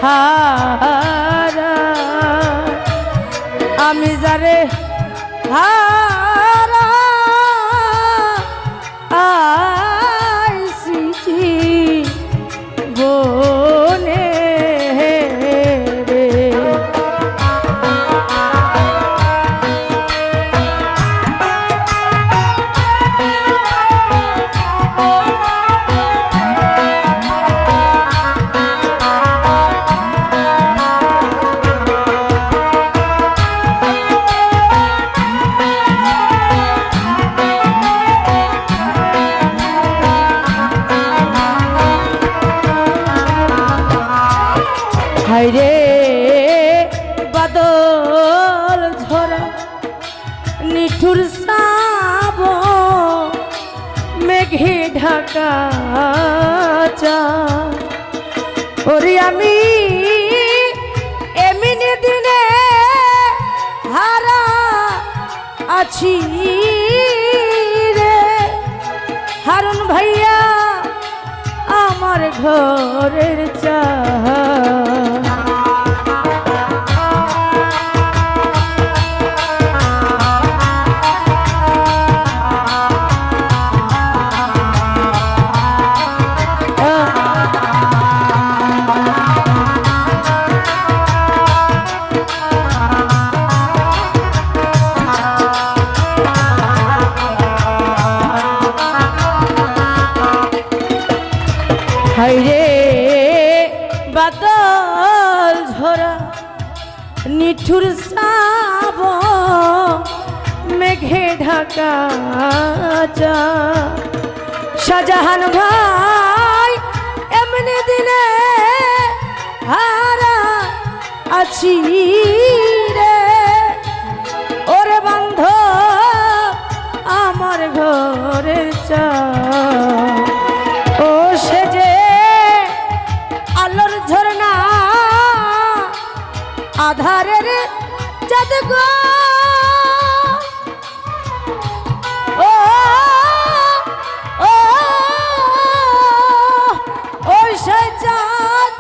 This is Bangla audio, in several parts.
হারা আমি যারে হারা আইছি জীবনে রে হায়রে বাদল ঝরা নিঠুর সাব মেঘে ঢাকা চা ওরে আমি এমনি দিনে হারা আছি রে হারুন ভাইয়া আমার ঘরের চা হায়রে বাদল ঝরা নিঠুর সাব মেঘে ঢাকা চা শাহজাহান ভাই এমনি দিনে হারা আছি রে ওরে বন্ধ আমার ঘরের চা ও সে যে আলোর ঝরনা আধারের চাঁদ গো ও ও ও সে চাঁদ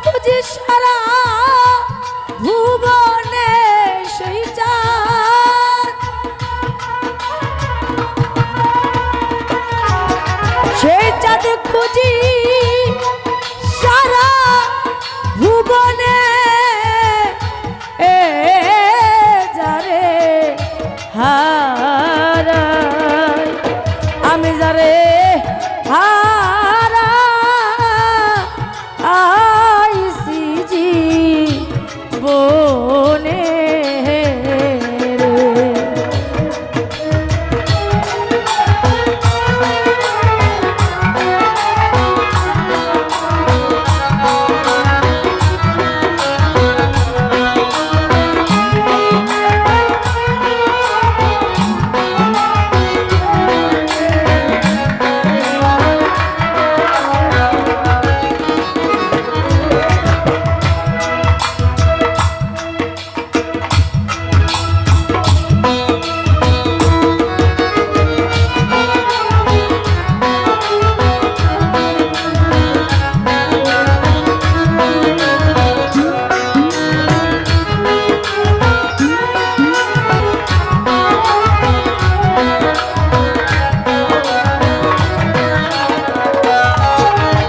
খুঁজি সারা ভুবনে সেই চাঁদ সেই চাঁদ খুঁজি সারা ভুবনে যারে হারা আমি যারে হারা আইছি জীবনে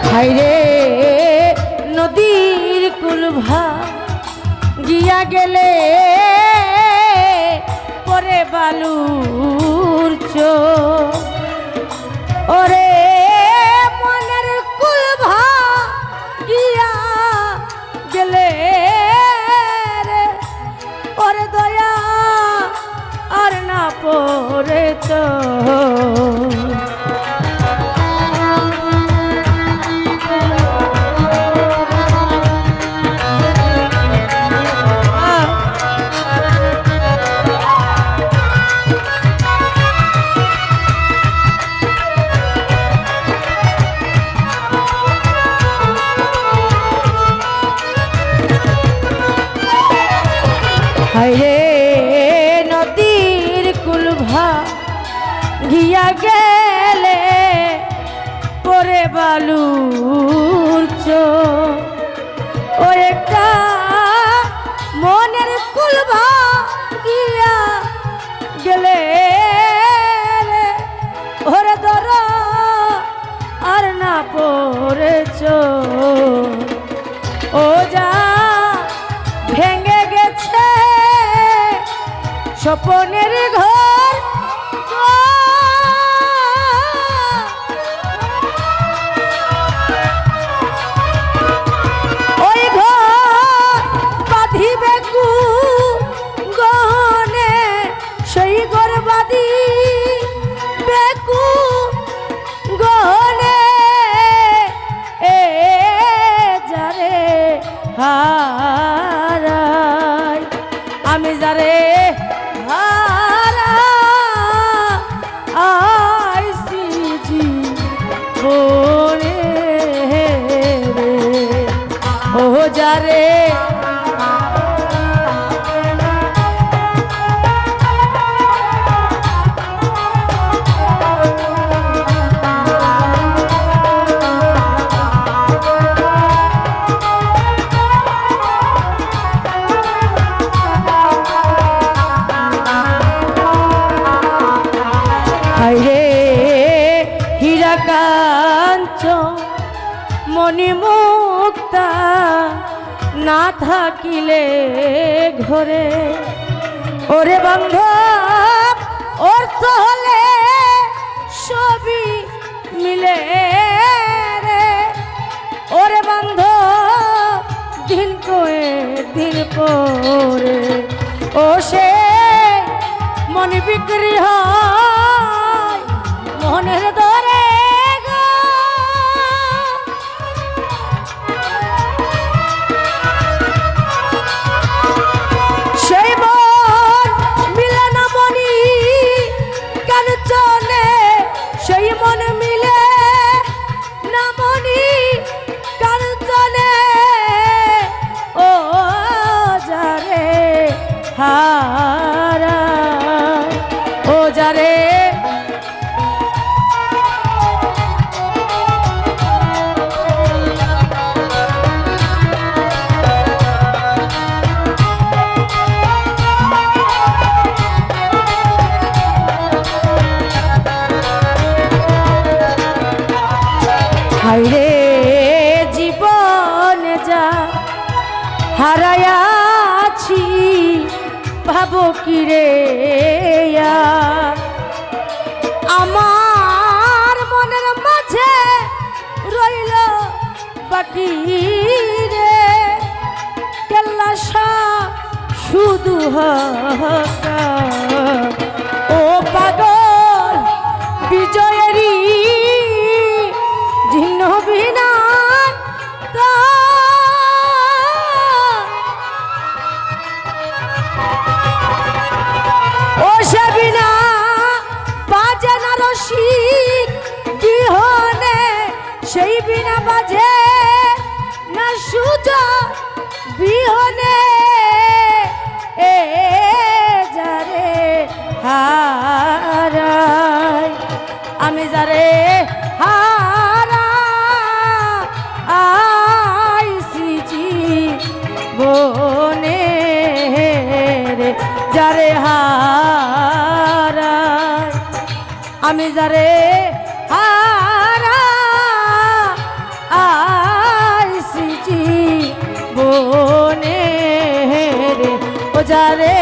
হায়রে নদীর কুলভা গিয়া গেলে পরে বালুর চো ওরে মনের কুলভা গিয়া গেলে রে ওরে দয়া আর না পরে তো হায়রে নদীর কুলভা গিয়া গেলে পরে বালুর চো ওরে ও যা ভেঙে গেছে স্বপনের ঘর ওই ঘর বাঁধিবে কু গহনে সেই ঘর বাঁধি বেকু গহনে এ যারে হারাই আমি যারে হারা আইসি জীবনে রে ও যারে মণিমুক্তা না থাকিলে ঘরে ওরে বান্ধব অর্থ হলে সবই মিলে রে ওরে বান্ধব দিন কয়ে দিন পরে ও সে মন বিক্রি হয় মনের ধরে হায়রে জীবন যা হারায়াছি ভাবো কি রে আমার মনের মাঝে রইল বাকি রে কেল্লাসা শুধু হাকা ও পাগল বিজয়েরই ও সাবিনা বাজে না রশিদ বিহনে সেই বিনা বাজে না সুজা বিহনে এ যারে হারাই আমি যারে হারা আইসি জীবনে রে যারে হারাই আমি যারে হারা আইসি জীবনে রে ও যারে